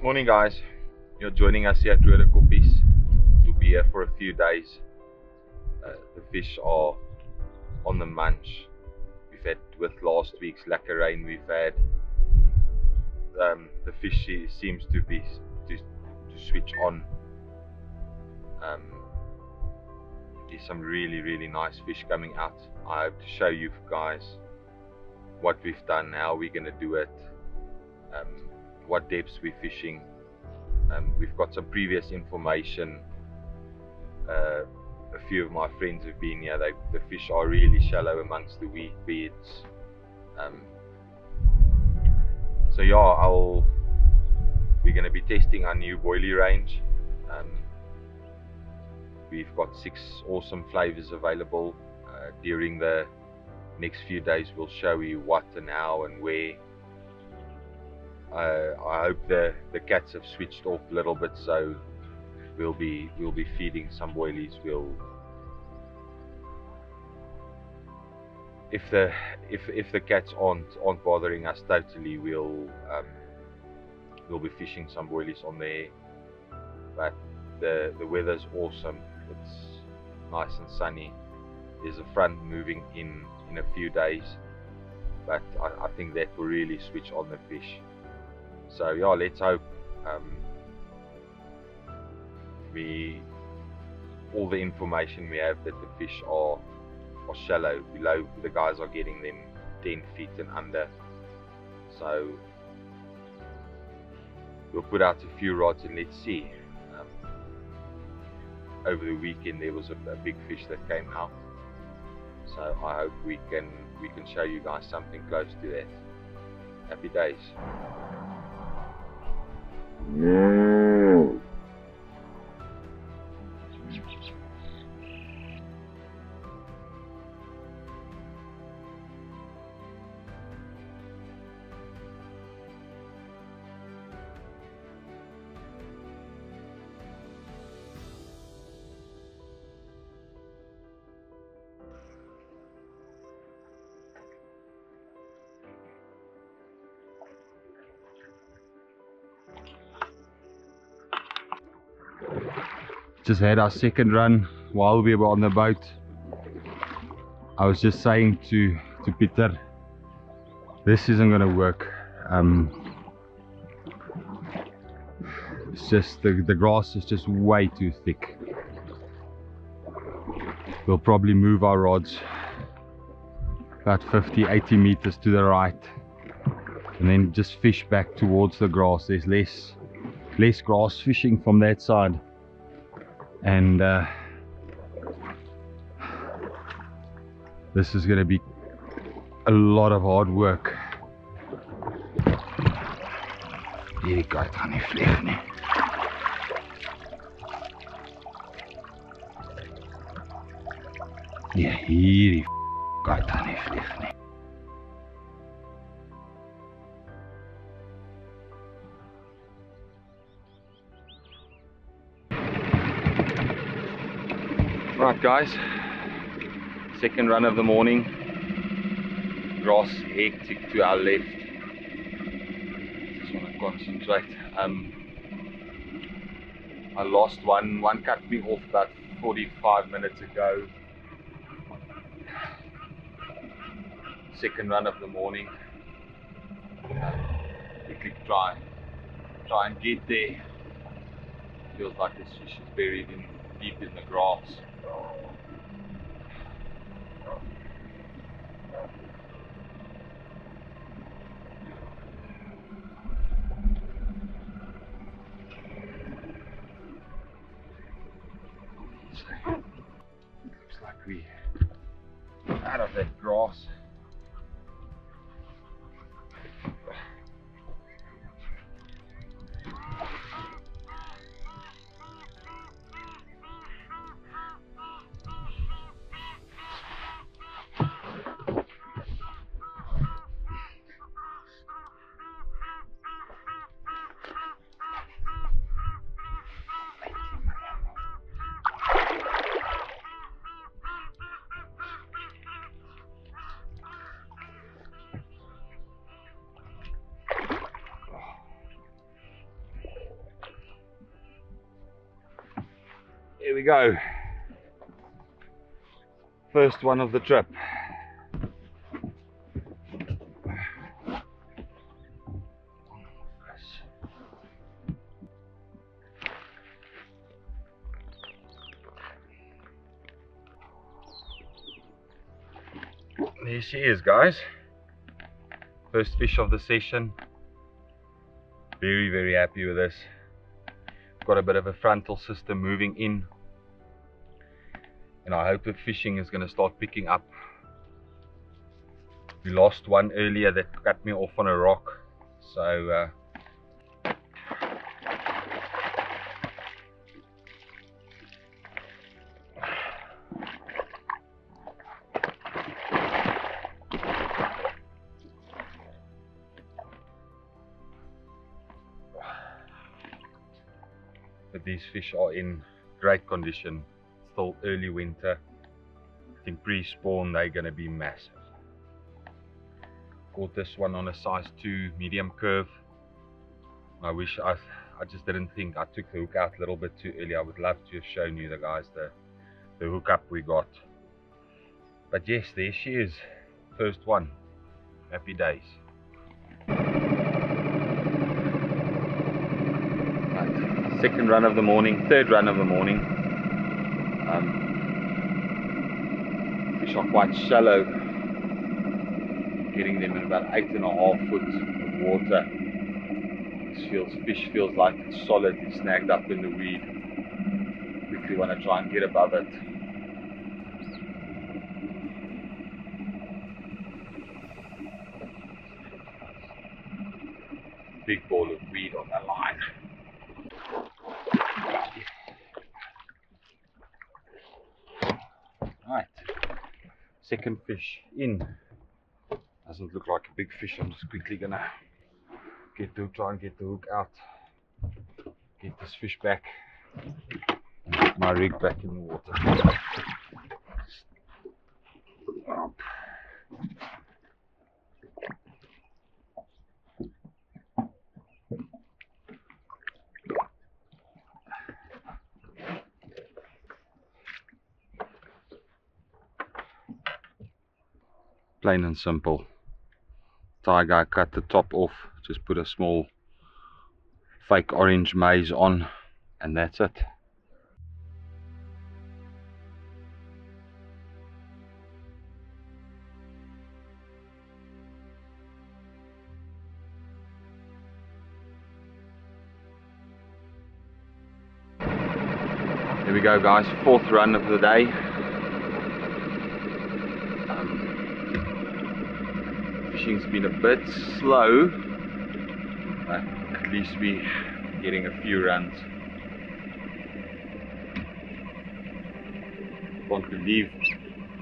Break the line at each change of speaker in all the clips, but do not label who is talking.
Morning guys, you're joining us here at Roodekoppies to be here for a few days. The fish are on the munch. We've had, with last week's lekker rain, we've had the fish seems to be to switch on. There's some really nice fish coming out. I hope to show you guys what we've done, how we're going to do it, what depths we're fishing. We've got some previous information. A few of my friends have been here. The fish are really shallow amongst the weed beds. So yeah, we're going to be testing our new boilie range. We've got 6 awesome flavors available. During the next few days we'll show you what and how and where. I hope the cats have switched off a little bit, so we'll be feeding some boilies. If the cats aren't bothering us totally, we'll be fishing some boilies on there. But the weather's awesome. It's nice and sunny. There's a front moving in a few days, but I think that will really switch on the fish. So yeah, let's hope all the information we have that the fish are shallow, below. The guys are getting them 10 feet and under. So we'll put out a few rods and let's see. Over the weekend there was a big fish that came out, so I hope we can show you guys something close to that. Happy days. Just had our second run while we were on the boat. I was just saying to Peter, this isn't going to work. It's just the grass is just way too thick. We'll probably move our rods about 50-80 meters to the right and then just fish back towards the grass. There's less grass fishing from that side. And this is going to be a lot of hard work. Hierdie kite gaan nie vlieg nie. Ja, hierdie kite gaan nie vlieg nie. Right guys, second run of the morning. Grass hectic to our left. Just want to concentrate. I lost one cut me off about 45 minutes ago. Second run of the morning. Quickly try and get there. Feels like this fish is buried deep in the grass. Looks like we're out of that grass. we go. First one of the trip. There she is, guys. First fish of the session. Very, very happy with this. Got a bit of a frontal system moving in, and I hope the fishing is going to start picking up. We lost one earlier that cut me off on a rock, so but these fish are in great condition. Still early winter. I think pre-spawn they're going to be massive. Caught this one on a size 2 medium curve. I wish I just didn't think I took the hook out a little bit too early. I would love to have shown you the guys the hookup we got. But yes, there she is. First one. Happy days. Right. Second run of the morning, third run of the morning. Fish are quite shallow. Getting them in about 8.5 foot of water. Fish feels like it's solidly snagged up in the weed. Quickly want to try and get above it. Big ball of weed on the line. Right, second fish in. Doesn't look like a big fish. I'm just quickly gonna try and get the hook out, get this fish back, and get my rig back in the water. Plain and simple. Thai guy cut the top off, just put a small fake orange maize on, and that's it. There we go, guys, fourth run of the day. Fishing's been a bit slow, but at least we're getting a few runs. Can't believe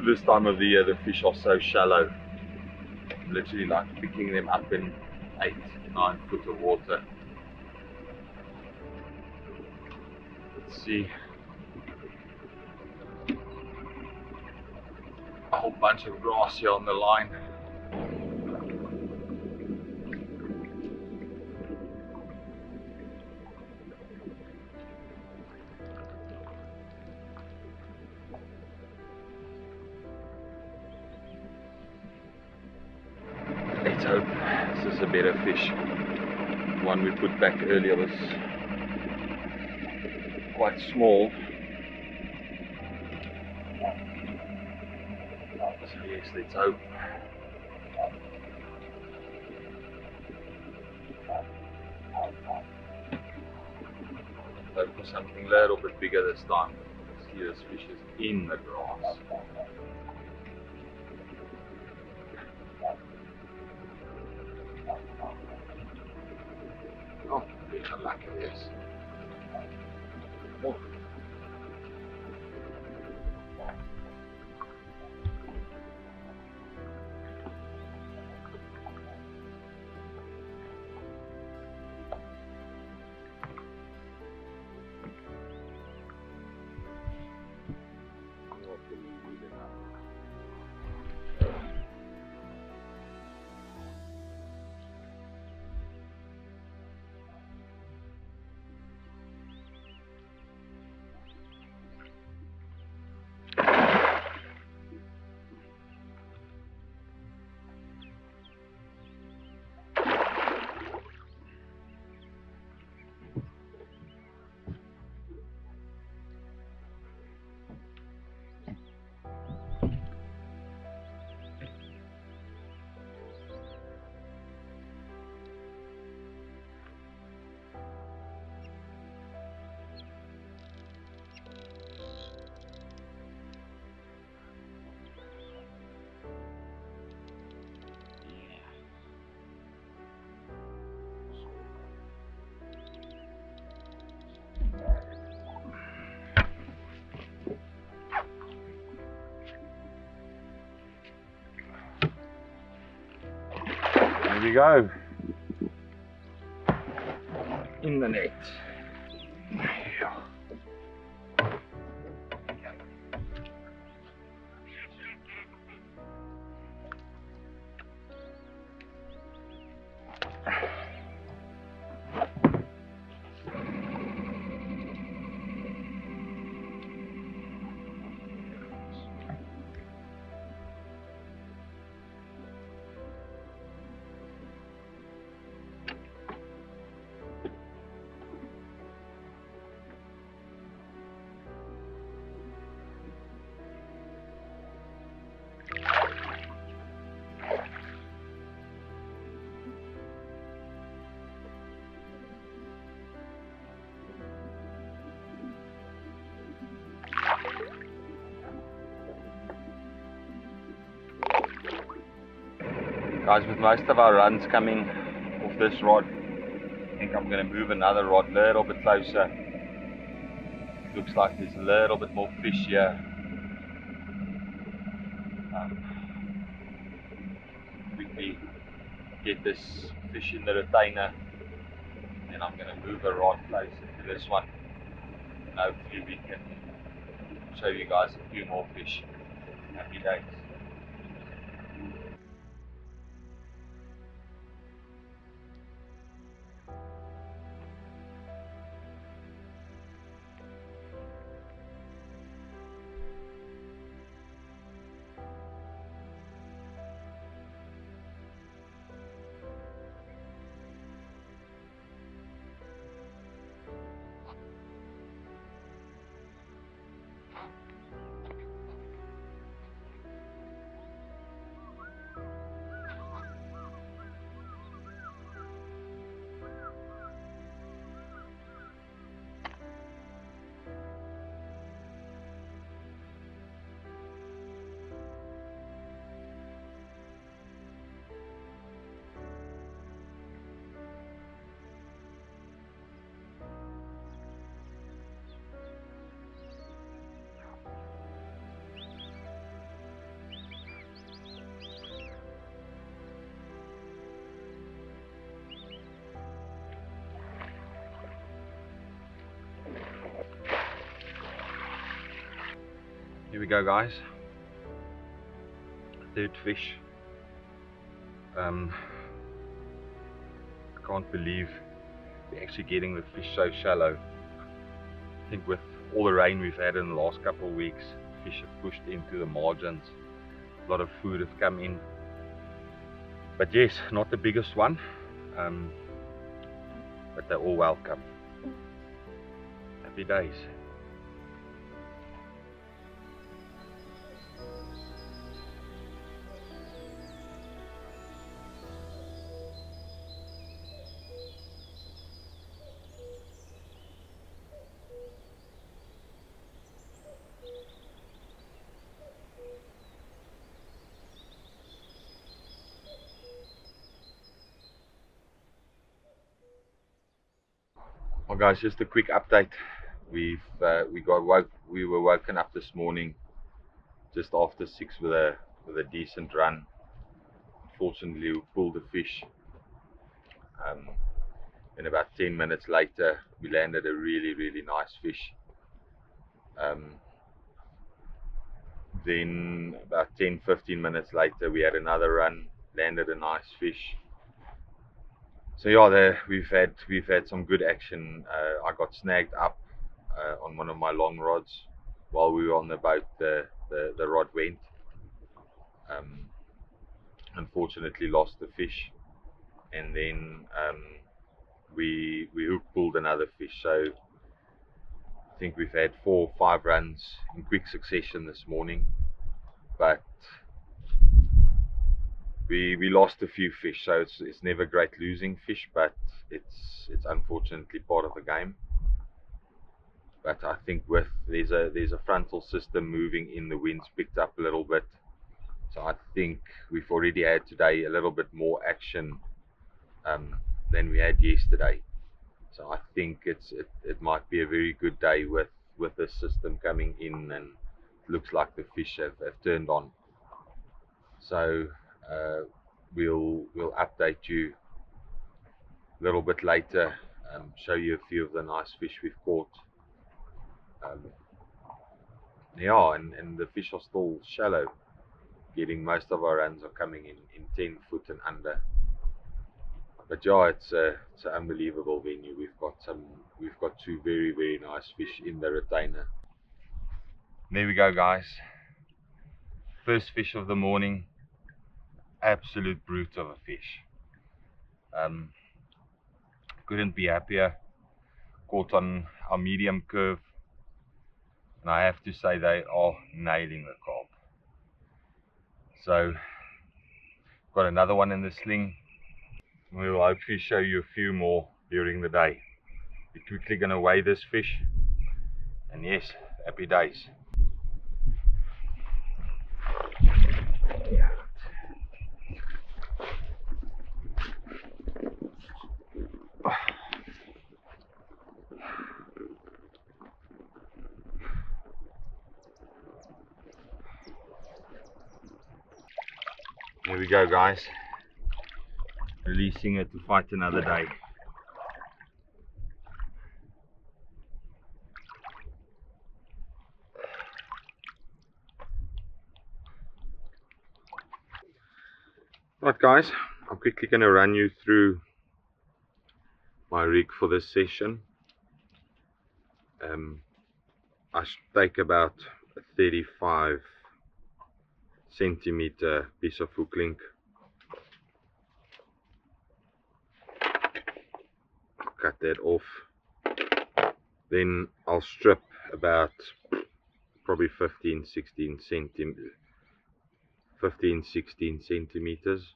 this time of the year the fish are so shallow. Literally like picking them up in 8-9 foot of water. Let's see. A whole bunch of grass here on the line. Let's hope this is a better fish. The one we put back earlier was quite small. So yes, let's hope. Hope for something a little bit bigger this time. See, this fish is in the grass. Oh, better luck at this. Oh. Here we go. In the net. Guys, with most of our runs coming off this rod, I think I'm going to move another rod a little bit closer. Looks like there's a little bit more fish here. Quickly get this fish in the retainer, and I'm going to move a rod closer to this one. And hopefully we can show you guys a few more fish. Happy days. Here we go, guys. Third fish. I can't believe we're actually getting the fish so shallow. I think with all the rain we've had in the last couple of weeks, fish have pushed into the margins. A lot of food have come in. But yes, not the biggest one, but they're all welcome. Happy days. Well, guys, just a quick update. We were woken up this morning just after 6 with a decent run. Fortunately, we pulled the fish. And about 10 minutes later, we landed a really nice fish. Then about 10-15 minutes later, we had another run, landed a nice fish. So yeah, we've had some good action. I got snagged up on one of my long rods while we were on the boat. The rod went. Unfortunately, lost the fish, and then we hook pulled another fish. So I think we've had 4 or 5 runs in quick succession this morning, but we lost a few fish. So it's never great losing fish, but it's unfortunately part of the game. But I think there's a frontal system moving in, the wind's picked up a little bit, so I think we've already had today a little bit more action than we had yesterday. So I think it might be a very good day with this system coming in, and it looks like the fish have turned on. So we'll update you a little bit later, show you a few of the nice fish we've caught. Yeah, and the fish are still shallow. Most of our runs are coming in 10 foot and under. But yeah, it's an unbelievable venue. We've got two very nice fish in the retainer. There we go, guys. First fish of the morning. Absolute brute of a fish. Couldn't be happier. Caught on our medium curve, and I have to say they are nailing the carp. So got another one in the sling. We will hopefully show you a few more during the day. We're quickly going to weigh this fish, and yes, happy days. Here we go, guys. Releasing it to fight another day. Right, guys, I'm quickly going to run you through my rig for this session. I take about a 35 centimeter piece of hook link. I'll cut that off. Then I'll strip about probably 15-16 centimeters.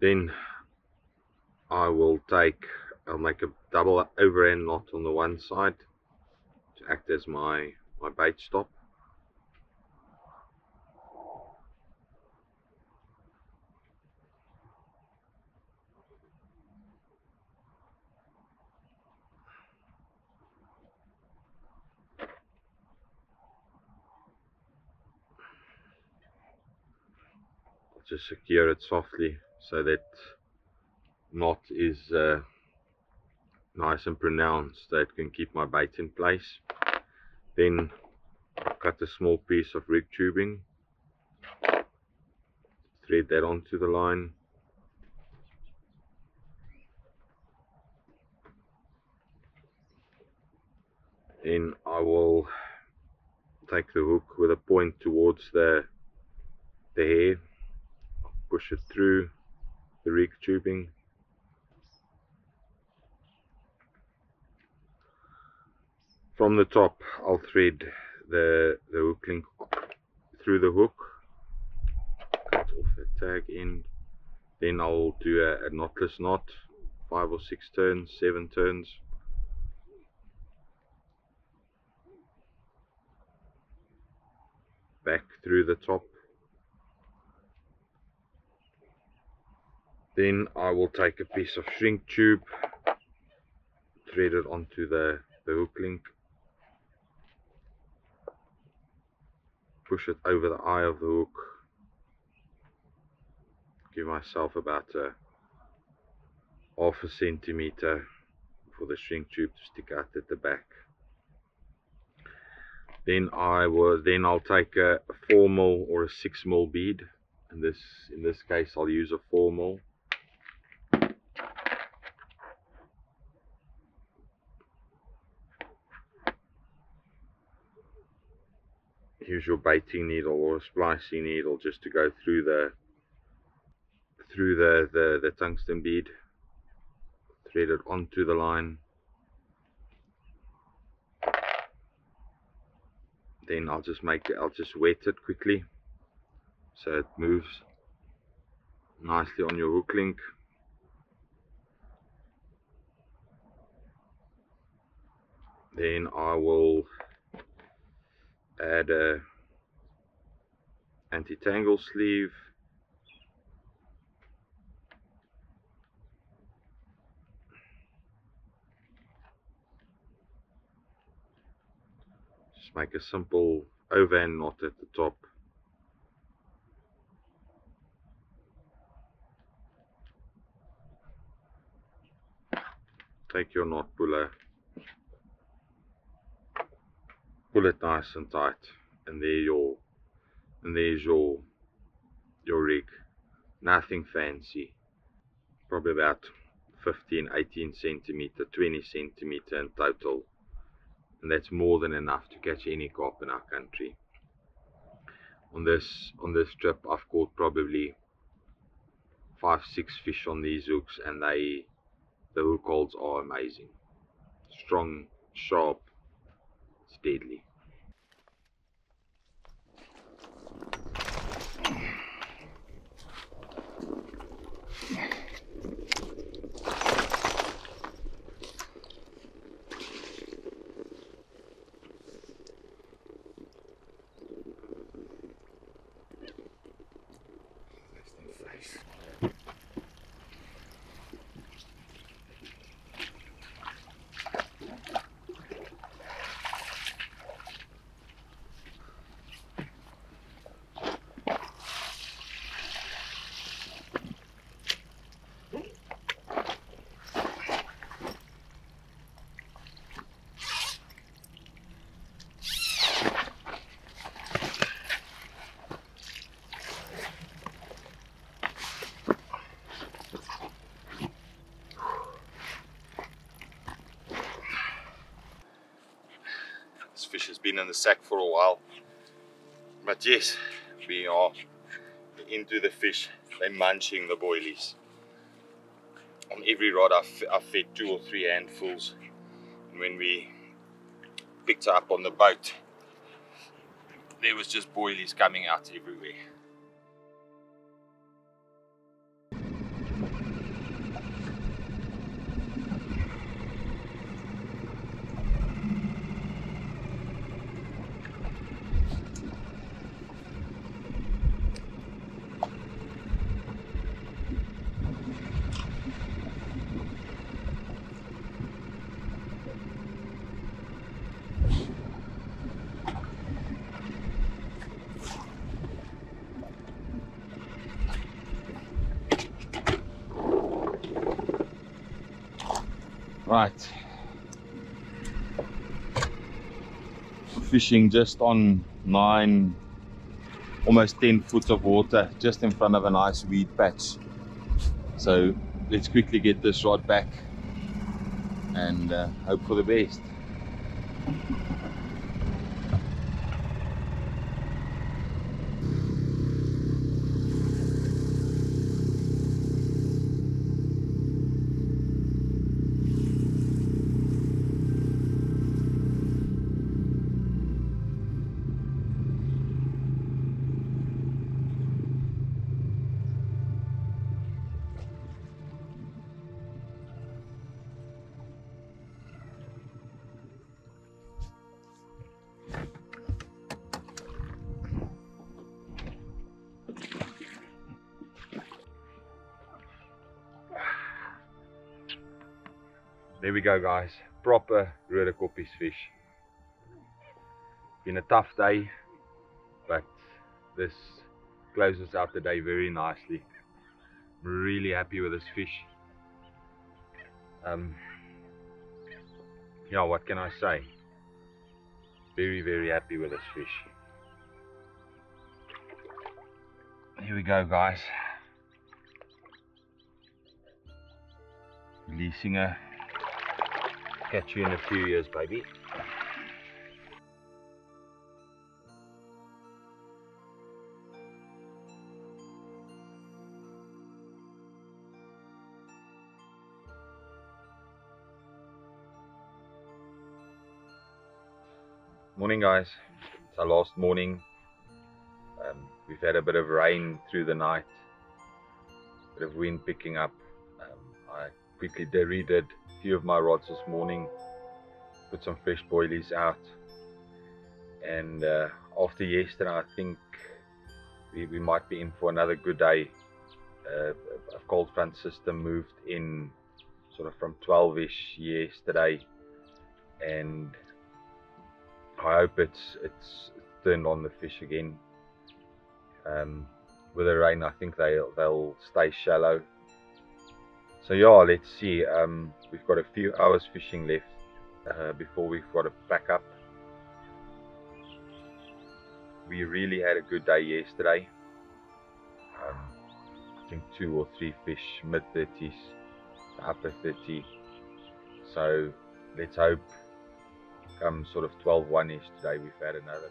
Then I'll make a double overhand knot on the one side to act as my bait stop. I'll just secure it softly so that knot is nice and pronounced, so it can keep my bait in place. Then I'll cut a small piece of rig tubing, thread that onto the line. Then I will take the hook with a point towards the hair, push it through the rig tubing. From the top, I'll thread the hook link through the hook, cut off the tag end. Then I'll do a knotless knot, 5 or 6 turns, 7 turns. Back through the top. Then I will take a piece of shrink tube, thread it onto the hook link, push it over the eye of the hook, give myself about a half a centimeter for the shrink tube to stick out at the back. Then I'll take a 4mm or a 6mm bead. In this case I'll use a 4mm. Use your baiting needle or a splicing needle just to go through the tungsten bead. Thread it onto the line. Then I'll just wet it quickly so it moves nicely on your hook link. Then I will add a anti-tangle sleeve, Just make a simple overhand knot at the top. Take your knot puller, pull it nice and tight, and there's your rig. Nothing fancy. Probably about 15, 18 centimeter, 20 centimeter in total, and that's more than enough to catch any carp in our country. On this trip, I've caught probably 5-6 fish on these hooks, and the hook holds are amazing. Strong, sharp, it's deadly. This fish has been in the sack for a while, but yes, we are into the fish. They're munching the boilies. On every rod I've fed 2 or 3 handfuls, and when we picked her up on the boat, there was just boilies coming out everywhere. Right, fishing just on 9, almost 10 foot of water, just in front of a nice weed patch. So let's quickly get this rod back and hope for the best. There we go, guys. Proper Roodekoppies fish. Been a tough day, but this closes out the day very nicely. I'm really happy with this fish. Yeah, what can I say? Very, very happy with this fish. Here we go, guys. Releasing her. Catch you in a few years, baby. Morning, guys. It's our last morning. We've had a bit of rain through the night, bit of wind picking up. I quickly redid a few of my rods this morning, put some fresh boilies out, and after yesterday I think we might be in for another good day. A cold front system moved in sort of from 12ish yesterday, and I hope it's turned on the fish again. With the rain, I think they'll stay shallow. So yeah, let's see. We've got a few hours fishing left before we've got to pack up. We really had a good day yesterday. I think 2 or 3 fish, mid 30s, upper 30. So let's hope come sort of 12-1ish today we've had another